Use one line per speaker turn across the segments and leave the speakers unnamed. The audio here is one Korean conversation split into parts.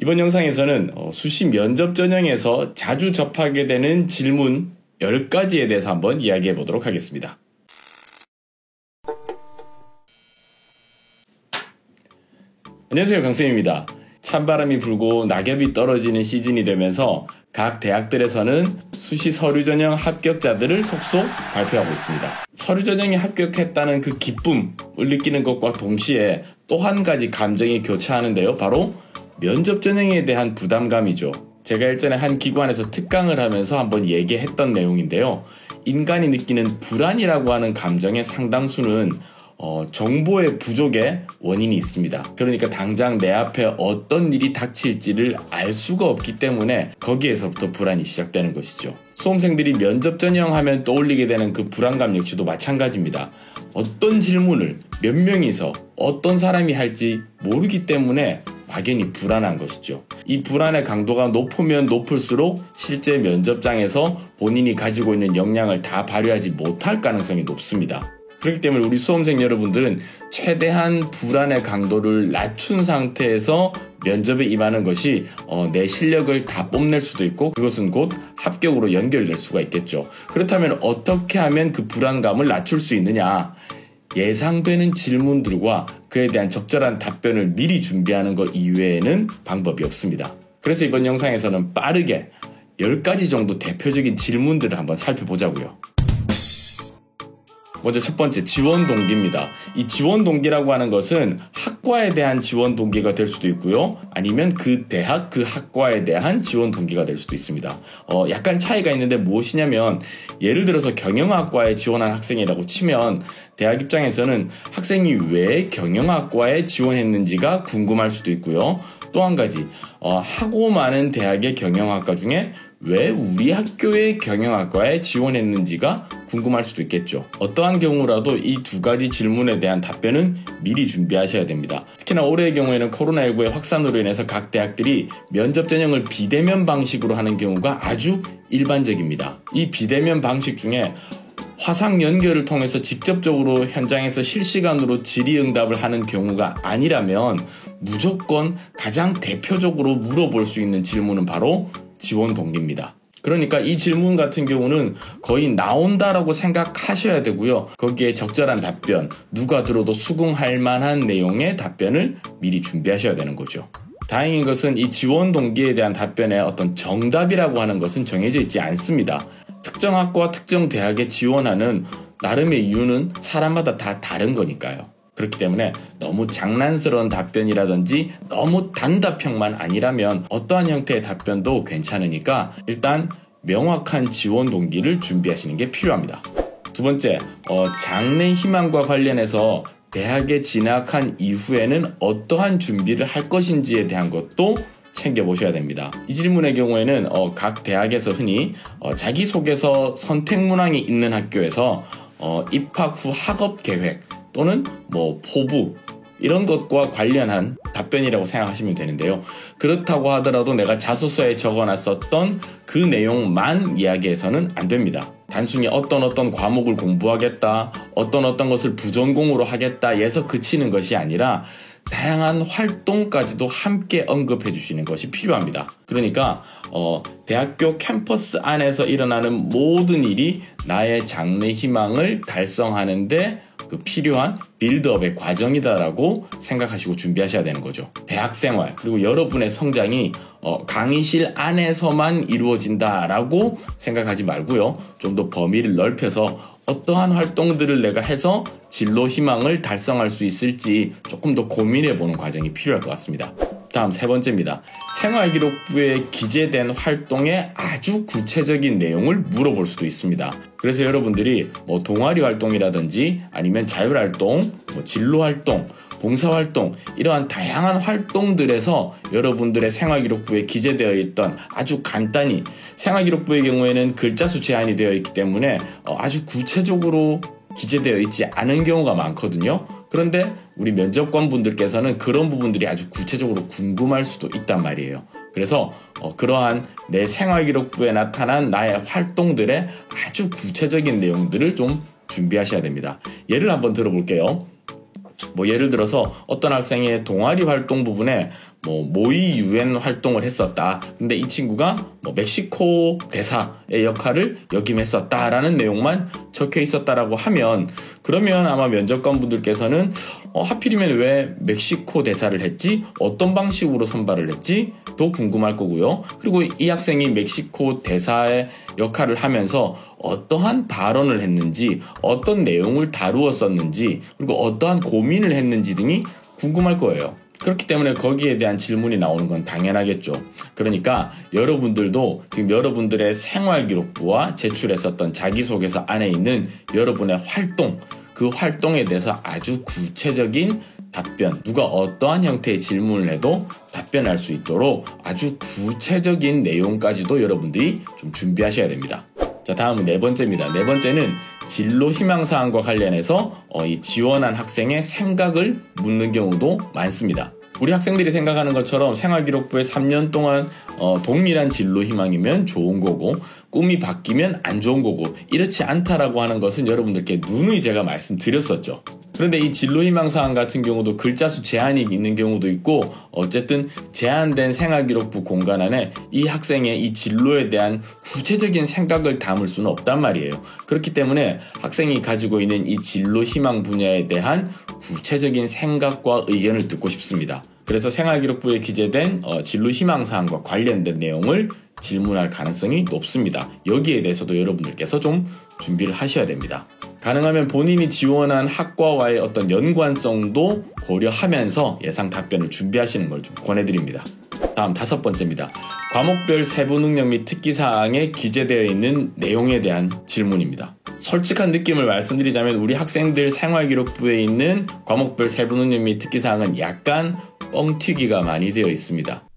이번 영상에서는 수시 면접 전형에서 자주 접하게 되는 질문 10가지에 대해서 한번 이야기해 보도록 하겠습니다. 안녕하세요, 강쌤입니다. 찬바람이 불고 낙엽이 떨어지는 시즌이 되면서 각 대학들에서는 수시 서류 전형 합격자들을 속속 발표하고 있습니다. 서류 전형에 합격했다는 그 기쁨을 느끼는 것과 동시에 또 한 가지 감정이 교차하는데요. 바로 면접 전형에 대한 부담감이죠. 제가 일전에 한 기관에서 특강을 하면서 한번 얘기했던 내용인데요. 인간이 느끼는 불안이라고 하는 감정의 상당수는 정보의 부족의 원인이 있습니다. 그러니까 당장 내 앞에 어떤 일이 닥칠지를 알 수가 없기 때문에 거기에서부터 불안이 시작되는 것이죠. 수험생들이 면접 전형하면 떠올리게 되는 그 불안감 역시도 마찬가지입니다. 어떤 질문을 몇 명이서 어떤 사람이 할지 모르기 때문에 막연히 불안한 것이죠. 이 불안의 강도가 높으면 높을수록 실제 면접장에서 본인이 가지고 있는 역량을 다 발휘하지 못할 가능성이 높습니다. 그렇기 때문에 우리 수험생 여러분들은 최대한 불안의 강도를 낮춘 상태에서 면접에 임하는 것이 내 실력을 다 뽐낼 수도 있고 그것은 곧 합격으로 연결될 수가 있겠죠. 그렇다면 어떻게 하면 그 불안감을 낮출 수 있느냐? 예상되는 질문들과 그에 대한 적절한 답변을 미리 준비하는 것 이외에는 방법이 없습니다. 그래서 이번 영상에서는 빠르게 10가지 정도 대표적인 질문들을 한번 살펴보자고요. 먼저 첫 번째, 지원 동기입니다. 이 지원 동기라고 하는 것은 학과에 대한 지원 동기가 될 수도 있고요. 아니면 그 대학, 그 학과에 대한 지원 동기가 될 수도 있습니다. 약간 차이가 있는데 무엇이냐면 예를 들어서 경영학과에 지원한 학생이라고 치면 대학 입장에서는 학생이 왜 경영학과에 지원했는지가 궁금할 수도 있고요. 또 한 가지, 하고 많은 대학의 경영학과 중에 왜 우리 학교의 경영학과에 지원했는지가 궁금할 수도 있겠죠. 어떠한 경우라도 이 두 가지 질문에 대한 답변은 미리 준비하셔야 됩니다. 특히나 올해의 경우에는 코로나19의 확산으로 인해서 각 대학들이 면접 전형을 비대면 방식으로 하는 경우가 아주 일반적입니다. 이 비대면 방식 중에 화상 연결을 통해서 직접적으로 현장에서 실시간으로 질의응답을 하는 경우가 아니라면 무조건 가장 대표적으로 물어볼 수 있는 질문은 바로 지원 동기입니다. 그러니까 이 질문 같은 경우는 거의 나온다라고 생각하셔야 되고요. 거기에 적절한 답변, 누가 들어도 수긍할 만한 내용의 답변을 미리 준비하셔야 되는 거죠. 다행인 것은 이 지원 동기에 대한 답변에 어떤 정답이라고 하는 것은 정해져 있지 않습니다. 특정 학과와 특정 대학에 지원하는 나름의 이유는 사람마다 다 다른 거니까요. 그렇기 때문에 너무 장난스러운 답변이라든지 너무 단답형만 아니라면 어떠한 형태의 답변도 괜찮으니까 일단 명확한 지원 동기를 준비하시는 게 필요합니다. 두 번째, 장래 희망과 관련해서 대학에 진학한 이후에는 어떠한 준비를 할 것인지에 대한 것도 챙겨보셔야 됩니다. 이 질문의 경우에는 각 대학에서 흔히 자기소개서 선택문항이 있는 학교에서 입학 후 학업 계획 또는 포부 이런 것과 관련한 답변이라고 생각하시면 되는데요. 그렇다고 하더라도 내가 자소서에 적어놨었던 그 내용만 이야기해서는 안 됩니다. 단순히 어떤 과목을 공부하겠다, 어떤 것을 부전공으로 하겠다에서 그치는 것이 아니라 다양한 활동까지도 함께 언급해 주시는 것이 필요합니다. 그러니까 대학교 캠퍼스 안에서 일어나는 모든 일이 나의 장래 희망을 달성하는데 그 필요한 빌드업의 과정이다라고 생각하시고 준비하셔야 되는 거죠. 대학생활 그리고 여러분의 성장이 강의실 안에서만 이루어진다라고 생각하지 말고요. 좀 더 범위를 넓혀서 어떠한 활동들을 내가 해서 진로 희망을 달성할 수 있을지 조금 더 고민해보는 과정이 필요할 것 같습니다. 다음 세 번째입니다. 생활기록부에 기재된 활동의 아주 구체적인 내용을 물어볼 수도 있습니다. 그래서 여러분들이 동아리 활동이라든지 아니면 자율활동, 진로활동, 봉사활동 이러한 다양한 활동들에서 여러분들의 생활기록부에 기재되어 있던 아주 간단히 생활기록부의 경우에는 글자 수 제한이 되어 있기 때문에 아주 구체적으로 기재되어 있지 않은 경우가 많거든요. 그런데 우리 면접관 분들께서는 그런 부분들이 아주 구체적으로 궁금할 수도 있단 말이에요. 그래서 그러한 내 생활기록부에 나타난 나의 활동들의 아주 구체적인 내용들을 좀 준비하셔야 됩니다. 예를 한번 들어볼게요. 예를 들어서 어떤 학생의 동아리 활동 부분에 모의 유엔 활동을 했었다. 근데 이 친구가 멕시코 대사의 역할을 역임했었다라는 내용만 적혀 있었다라고 하면, 그러면 아마 면접관 분들께서는 하필이면 왜 멕시코 대사를 했지? 어떤 방식으로 선발을 했지? 또 궁금할 거고요. 그리고 이 학생이 멕시코 대사의 역할을 하면서 어떠한 발언을 했는지, 어떤 내용을 다루었었는지, 그리고 어떠한 고민을 했는지 등이 궁금할 거예요. 그렇기 때문에 거기에 대한 질문이 나오는 건 당연하겠죠. 그러니까 여러분들도 지금 여러분들의 생활기록부와 제출했었던 자기소개서 안에 있는 여러분의 활동, 그 활동에 대해서 아주 구체적인 답변, 누가 어떠한 형태의 질문을 해도 답변할 수 있도록 아주 구체적인 내용까지도 여러분들이 좀 준비하셔야 됩니다. 자, 다음은 네 번째입니다. 네 번째는 진로 희망사항과 관련해서 이 지원한 학생의 생각을 묻는 경우도 많습니다. 우리 학생들이 생각하는 것처럼 생활기록부에 3년 동안 동일한 진로 희망이면 좋은 거고, 꿈이 바뀌면 안 좋은 거고, 이렇지 않다라고 하는 것은 여러분들께 누누이 제가 말씀드렸었죠. 그런데 이 진로 희망 사항 같은 경우도 글자 수 제한이 있는 경우도 있고, 어쨌든 제한된 생활기록부 공간 안에 이 학생의 이 진로에 대한 구체적인 생각을 담을 수는 없단 말이에요. 그렇기 때문에 학생이 가지고 있는 이 진로 희망 분야에 대한 구체적인 생각과 의견을 듣고 싶습니다. 그래서 생활기록부에 기재된 진로 희망 사항과 관련된 내용을 질문할 가능성이 높습니다. 여기에 대해서도 여러분들께서 좀 준비를 하셔야 됩니다. 가능하면 본인이 지원한 학과와의 어떤 연관성도 고려하면서 예상 답변을 준비하시는 걸 좀 권해드립니다. 다음 5번째입니다. 과목별 세부 능력 및 특기사항에 기재되어 있는 내용에 대한 질문입니다. 솔직한 느낌을 말씀드리자면 우리 학생들 생활기록부에 있는 과목별 세부 능력 및 특기사항은 약간 뻥튀기가 많이 되어 있습니다.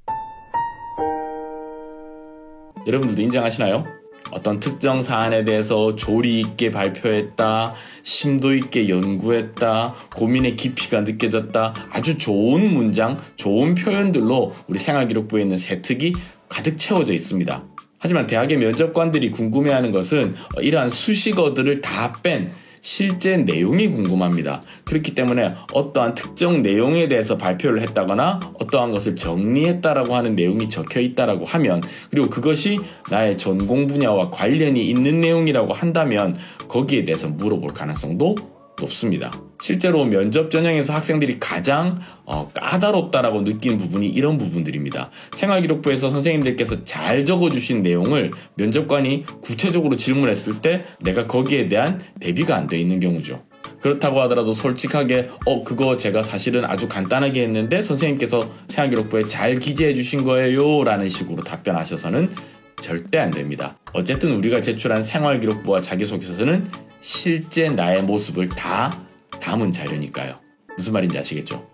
여러분들도 인정하시나요? 어떤 특정 사안에 대해서 조리 있게 발표했다, 심도 있게 연구했다, 고민의 깊이가 느껴졌다, 아주 좋은 문장, 좋은 표현들로 우리 생활기록부에 있는 세특이 가득 채워져 있습니다. 하지만 대학의 면접관들이 궁금해하는 것은 이러한 수식어들을 다 뺀 실제 내용이 궁금합니다. 그렇기 때문에 어떠한 특정 내용에 대해서 발표를 했다거나 어떠한 것을 정리했다라고 하는 내용이 적혀 있다라고 하면, 그리고 그것이 나의 전공 분야와 관련이 있는 내용이라고 한다면 거기에 대해서 물어볼 가능성도 높습니다. 실제로 면접 전형에서 학생들이 가장 까다롭다라고 느끼는 부분이 이런 부분들입니다. 생활기록부에서 선생님들께서 잘 적어주신 내용을 면접관이 구체적으로 질문했을 때 내가 거기에 대한 대비가 안 돼 있는 경우죠. 그렇다고 하더라도 솔직하게 그거 제가 사실은 아주 간단하게 했는데 선생님께서 생활기록부에 잘 기재해 주신 거예요 라는 식으로 답변하셔서는 절대 안 됩니다. 어쨌든 우리가 제출한 생활기록부와 자기소개서는 실제 나의 모습을 다 담은 자료니까요. 무슨 말인지 아시겠죠?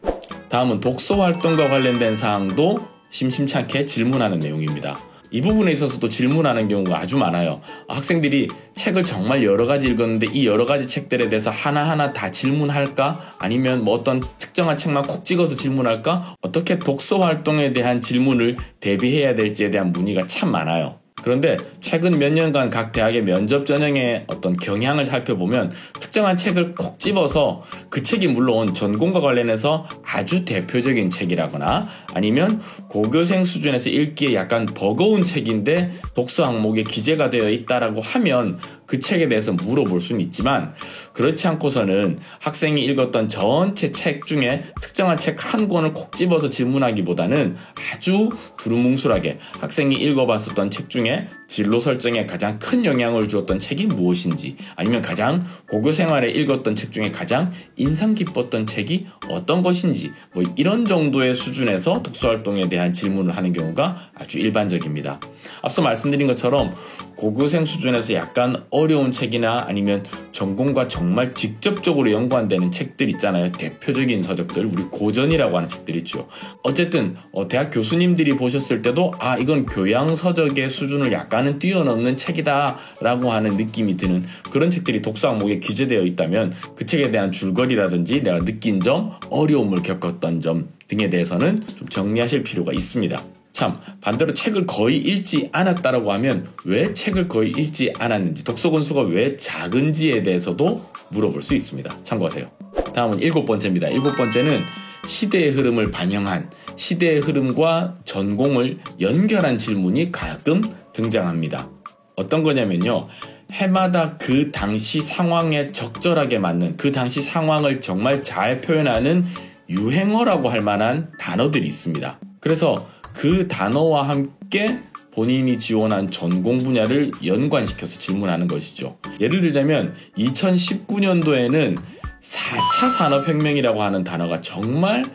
다음은 독서활동과 관련된 사항도 심심찮게 질문하는 내용입니다. 이 부분에 있어서도 질문하는 경우가 아주 많아요. 학생들이 책을 정말 여러 가지 읽었는데 이 여러 가지 책들에 대해서 하나하나 다 질문할까? 아니면 어떤 특정한 책만 콕 찍어서 질문할까? 어떻게 독서활동에 대한 질문을 대비해야 될지에 대한 문의가 참 많아요. 그런데 최근 몇 년간 각 대학의 면접 전형의 어떤 경향을 살펴보면 특정한 책을 콕 집어서 그 책이 물론 전공과 관련해서 아주 대표적인 책이라거나 아니면 고교생 수준에서 읽기에 약간 버거운 책인데 독서 항목에 기재가 되어 있다라고 하면 그 책에 대해서 물어볼 수는 있지만, 그렇지 않고서는 학생이 읽었던 전체 책 중에 특정한 책 한 권을 콕 집어서 질문하기보다는 아주 두루뭉술하게 학생이 읽어봤었던 책 중에 진로 설정에 가장 큰 영향을 주었던 책이 무엇인지, 아니면 가장 고교 생활에 읽었던 책 중에 가장 인상 깊었던 책이 어떤 것인지, 이런 정도의 수준에서 독서활동에 대한 질문을 하는 경우가 아주 일반적입니다. 앞서 말씀드린 것처럼 고교생 수준에서 약간 어려운 책이나 아니면 전공과 정말 직접적으로 연관되는 책들 있잖아요. 대표적인 서적들, 우리 고전이라고 하는 책들 있죠. 어쨌든 대학 교수님들이 보셨을 때도 이건 교양 서적의 수준을 약간은 뛰어넘는 책이다 라고 하는 느낌이 드는 그런 책들이 독서 항목에 기재되어 있다면 그 책에 대한 줄거리라든지 내가 느낀 점, 어려움을 겪었던 점 등에 대해서는 좀 정리하실 필요가 있습니다. 참, 반대로 책을 거의 읽지 않았다라고 하면 왜 책을 거의 읽지 않았는지, 독서 권수가 왜 작은지에 대해서도 물어볼 수 있습니다. 참고하세요. 다음은 7번째입니다. 7번째는 시대의 흐름을 반영한 시대의 흐름과 전공을 연결한 질문이 가끔 등장합니다. 어떤 거냐면요. 해마다 그 당시 상황에 적절하게 맞는 그 당시 상황을 정말 잘 표현하는 유행어라고 할 만한 단어들이 있습니다. 그래서 그 단어와 함께 본인이 지원한 전공 분야를 연관시켜서 질문하는 것이죠. 예를 들자면 2019년도에는 4차 산업혁명이라고 하는 단어가 정말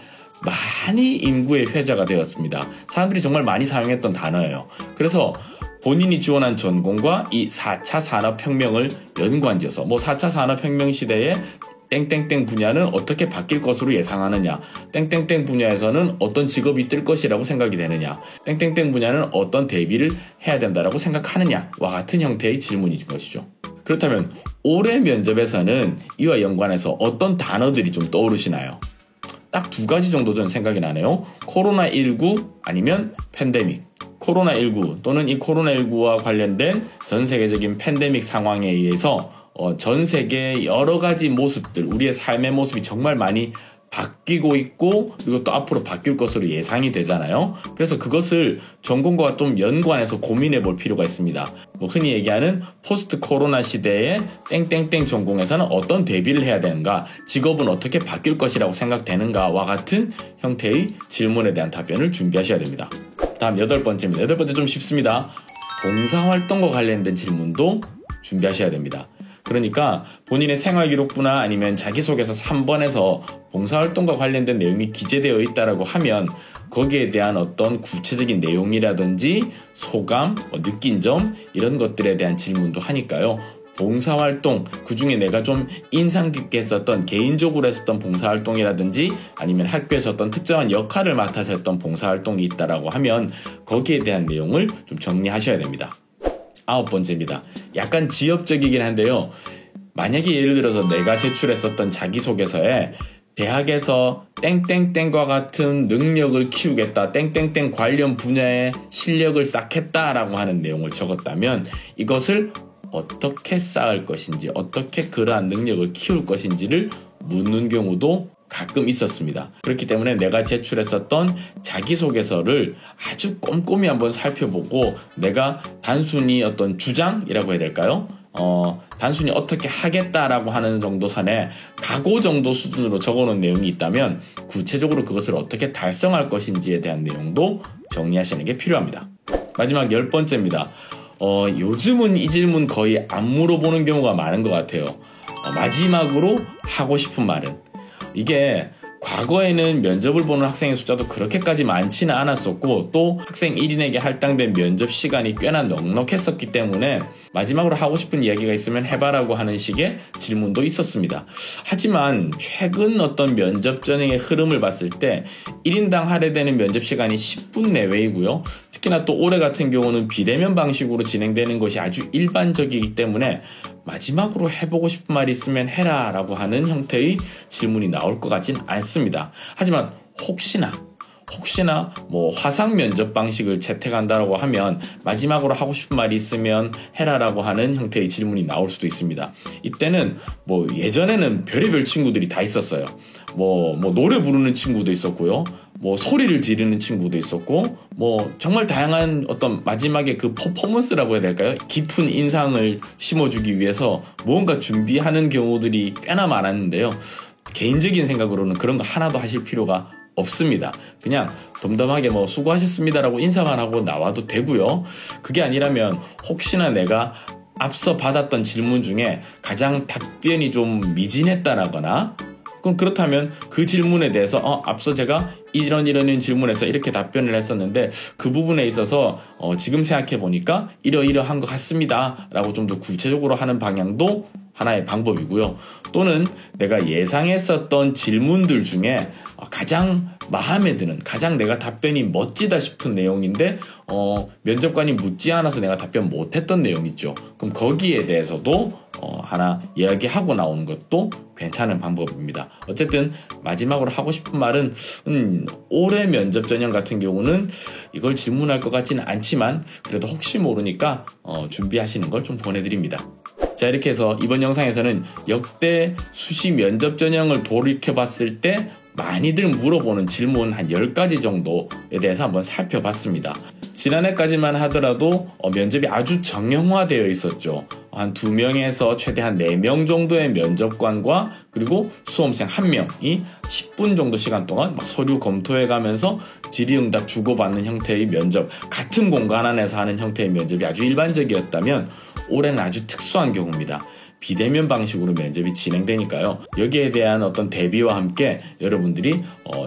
많이 인구의 회자가 되었습니다. 사람들이 정말 많이 사용했던 단어예요. 그래서 본인이 지원한 전공과 이 4차 산업혁명을 연관지어서 4차 산업혁명 시대에 땡땡땡 분야는 어떻게 바뀔 것으로 예상하느냐, 땡땡땡 분야에서는 어떤 직업이 뜰 것이라고 생각이 되느냐, 땡땡땡 분야는 어떤 대비를 해야 된다라고 생각하느냐와 같은 형태의 질문인 것이죠. 그렇다면 올해 면접에서는 이와 연관해서 어떤 단어들이 좀 떠오르시나요? 딱 두 가지 정도 전 생각이 나네요. 코로나19 아니면 팬데믹. 코로나19 또는 이 코로나19와 관련된 전 세계적인 팬데믹 상황에 의해서 전 세계의 여러 가지 모습들, 우리의 삶의 모습이 정말 많이 바뀌고 있고 그리고 또 앞으로 바뀔 것으로 예상이 되잖아요. 그래서 그것을 전공과 좀 연관해서 고민해 볼 필요가 있습니다. 흔히 얘기하는 포스트 코로나 시대에 땡땡땡 전공에서는 어떤 대비를 해야 되는가, 직업은 어떻게 바뀔 것이라고 생각되는가와 같은 형태의 질문에 대한 답변을 준비하셔야 됩니다. 다음 8번째입니다. 8번째 좀 쉽습니다. 봉사활동과 관련된 질문도 준비하셔야 됩니다. 그러니까 본인의 생활기록부나 아니면 자기소개서 3번에서 봉사활동과 관련된 내용이 기재되어 있다고 하면 거기에 대한 어떤 구체적인 내용이라든지 소감, 느낀 점 이런 것들에 대한 질문도 하니까요. 봉사활동, 그중에 내가 좀 인상 깊게 했었던 개인적으로 했었던 봉사활동이라든지 아니면 학교에서 어떤 특정한 역할을 맡아서 했던 봉사활동이 있다고 하면 거기에 대한 내용을 좀 정리하셔야 됩니다. 9번째입니다. 약간 지엽적이긴 한데요. 만약에 예를 들어서 내가 제출했었던 자기소개서에 대학에서 땡땡땡과 같은 능력을 키우겠다, 땡땡땡 관련 분야의 실력을 쌓겠다라고 하는 내용을 적었다면 이것을 어떻게 쌓을 것인지, 어떻게 그러한 능력을 키울 것인지를 묻는 경우도 가끔 있었습니다. 그렇기 때문에 내가 제출했었던 자기소개서를 아주 꼼꼼히 한번 살펴보고 내가 단순히 어떤 주장이라고 해야 될까요? 단순히 어떻게 하겠다라고 하는 정도 선에 각오 정도 수준으로 적어놓은 내용이 있다면 구체적으로 그것을 어떻게 달성할 것인지에 대한 내용도 정리하시는 게 필요합니다. 마지막 10번째입니다. 요즘은 이 질문 거의 안 물어보는 경우가 많은 것 같아요. 마지막으로 하고 싶은 말은, 이게 과거에는 면접을 보는 학생의 숫자도 그렇게까지 많지는 않았었고 또 학생 1인에게 할당된 면접 시간이 꽤나 넉넉했었기 때문에 마지막으로 하고 싶은 이야기가 있으면 해봐라고 하는 식의 질문도 있었습니다. 하지만 최근 어떤 면접 전형의 흐름을 봤을 때 1인당 할애되는 면접 시간이 10분 내외이고요. 특히나 또 올해 같은 경우는 비대면 방식으로 진행되는 것이 아주 일반적이기 때문에 마지막으로 해보고 싶은 말이 있으면 해라 라고 하는 형태의 질문이 나올 것 같진 않습니다. 하지만 혹시나 화상 면접 방식을 채택한다고 하면 마지막으로 하고 싶은 말이 있으면 해라라고 하는 형태의 질문이 나올 수도 있습니다. 이때는 예전에는 별의별 친구들이 다 있었어요. 노래 부르는 친구도 있었고요. 소리를 지르는 친구도 있었고, 정말 다양한 어떤 마지막에 그 퍼포먼스라고 해야 될까요? 깊은 인상을 심어주기 위해서 무언가 준비하는 경우들이 꽤나 많았는데요. 개인적인 생각으로는 그런 거 하나도 하실 필요가 없습니다. 그냥 덤덤하게 수고하셨습니다라고 인사만 하고 나와도 되고요. 그게 아니라면 혹시나 내가 앞서 받았던 질문 중에 가장 답변이 좀 미진했다라거나, 그럼 그렇다면 그 질문에 대해서 앞서 제가 이런 질문에서 이렇게 답변을 했었는데 그 부분에 있어서 지금 생각해 보니까 이러이러한 것 같습니다 라고 좀 더 구체적으로 하는 방향도 하나의 방법이고요. 또는 내가 예상했었던 질문들 중에 가장 마음에 드는, 가장 내가 답변이 멋지다 싶은 내용인데 면접관이 묻지 않아서 내가 답변 못했던 내용 있죠. 그럼 거기에 대해서도 하나 이야기하고 나오는 것도 괜찮은 방법입니다. 어쨌든 마지막으로 하고 싶은 말은 올해 면접 전형 같은 경우는 이걸 질문할 것 같지는 않지만 그래도 혹시 모르니까 준비하시는 걸 좀 권해드립니다. 자, 이렇게 해서 이번 영상에서는 역대 수시 면접 전형을 돌이켜봤을 때 많이들 물어보는 질문 한 10가지 정도에 대해서 한번 살펴봤습니다. 지난해까지만 하더라도 면접이 아주 정형화되어 있었죠. 한 2명에서 최대한 4명 정도의 면접관과 그리고 수험생 1명이 10분 정도 시간 동안 막 서류 검토해 가면서 질의응답 주고받는 형태의 면접, 같은 공간 안에서 하는 형태의 면접이 아주 일반적이었다면 올해는 아주 특수한 경우입니다. 비대면 방식으로 면접이 진행되니까요. 여기에 대한 어떤 대비와 함께 여러분들이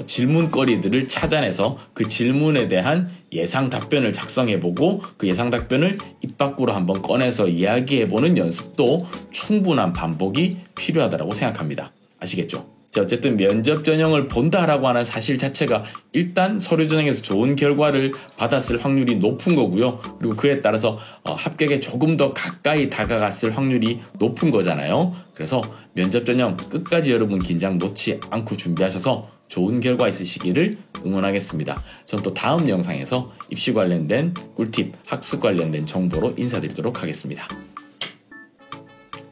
질문거리들을 찾아내서 그 질문에 대한 예상 답변을 작성해보고 그 예상 답변을 입 밖으로 한번 꺼내서 이야기해보는 연습도 충분한 반복이 필요하다고 생각합니다. 아시겠죠? 자, 어쨌든 면접 전형을 본다라고 하는 사실 자체가 일단 서류 전형에서 좋은 결과를 받았을 확률이 높은 거고요. 그리고 그에 따라서 합격에 조금 더 가까이 다가갔을 확률이 높은 거잖아요. 그래서 면접 전형 끝까지 여러분 긴장 놓지 않고 준비하셔서 좋은 결과 있으시기를 응원하겠습니다. 전 또 다음 영상에서 입시 관련된 꿀팁, 학습 관련된 정보로 인사드리도록 하겠습니다.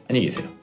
안녕히 계세요.